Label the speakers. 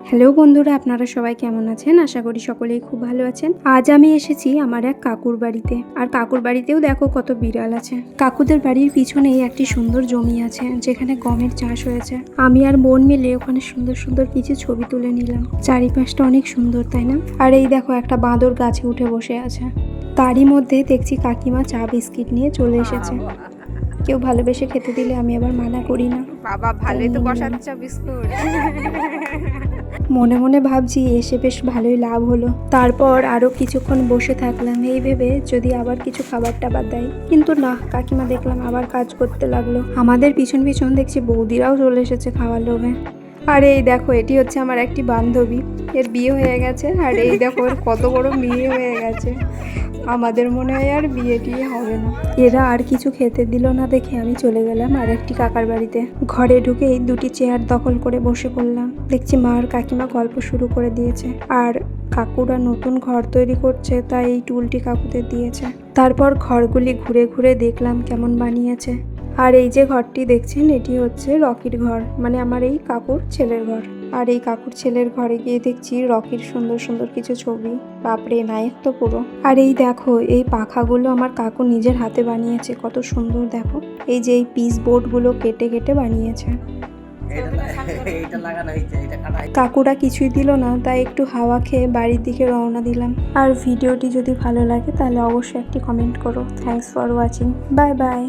Speaker 1: Hello বন্ধুরা, আপনারা সবাই কেমন আছেন? আশা করি সকলেই খুব ভালো আছেন। আজ আমি এসেছি আমার এক কাকুর বাড়িতে। আর কাকুর বাড়িতেও দেখো কত বিড়াল আছে। কাকুদের বাড়ির পিছনেই একটি সুন্দর জমি আছে যেখানে গমের চাষ হয়েছে। আমি আর বোন মিলে ওখানে সুন্দর সুন্দর কিছু ছবি তুলে নিলাম। চারিপাশটা অনেক সুন্দর, তাই না? আর এই দেখো একটা বাঁদর গাছে উঠে বসে আছে। তারই মধ্যে দেখছি কাকিমা চা বিস্কিট নিয়ে চলে এসেছে। কেউ ভালোবেসে খেতে দিলে আমি আবার মানা করি না।
Speaker 2: বাবা ভালোই তো বসাচ্ছ বিস্কুট।
Speaker 1: মনে মনে ভাবছি এসে বেশ ভালোই লাভ হলো। তারপর আরো কিছুক্ষণ বসে থাকলাম এই ভেবে যদি আবার কিছু খাবার টাবার দেয়, কিন্তু না, কাকিমা দেখলাম আবার কাজ করতে লাগলো। আমাদের পিছন পিছন দেখছি বৌদিরাও চলে এসেছে খাওয়ার লোভে। আর এই দেখো, এটি হচ্ছে আমার একটি বান্ধবী, এর বিয়ে হয়ে গেছে। আর এই দেখো এর কত বড় মেয়ে হয়ে গেছে। আমাদের মনে হয় আর বিয়ে টিয়ে হবে না। এরা আর কিছু খেতে দিল না দেখে আমি চলে গেলাম আর একটি কাকার বাড়িতে। ঘরে ঢুকেই দুটি চেয়ার দখল করে বসে পড়লাম। দেখছি মা আর কাকিমা গল্প শুরু করে দিয়েছে। আর কাকুরা নতুন ঘর তৈরি করছে, তাই এই টুলটি কাকুদের দিয়েছে। তারপর ঘরগুলি ঘুরে ঘুরে দেখলাম কেমন বানিয়েছে। আর এই যে ঘরটি দেখছেন, এটি হচ্ছে রকির ঘর, মানে আমার এই কাকুর ছেলের ঘর। আর এই কাকুর ছেলের ঘরে গিয়ে দেখছি রকির সুন্দর সুন্দর কিছু ছবি। বাপরে, নায়ক তো পুরো। আর এই দেখো, এই পাখাগুলো আমার কাকু নিজের হাতে বানিয়েছে, কত সুন্দর দেখো। এই যে এই পিস বোর্ডগুলো কেটে কেটে বানিয়েছে। কাকুরা কিছুই দিল না, তাই একটু হাওয়া খেয়ে বাড়ির দিকে রওনা দিলাম। আর ভিডিওটি যদি ভালো লাগে তাহলে অবশ্যই একটি কমেন্ট করো। Thanks for watching. Bye bye.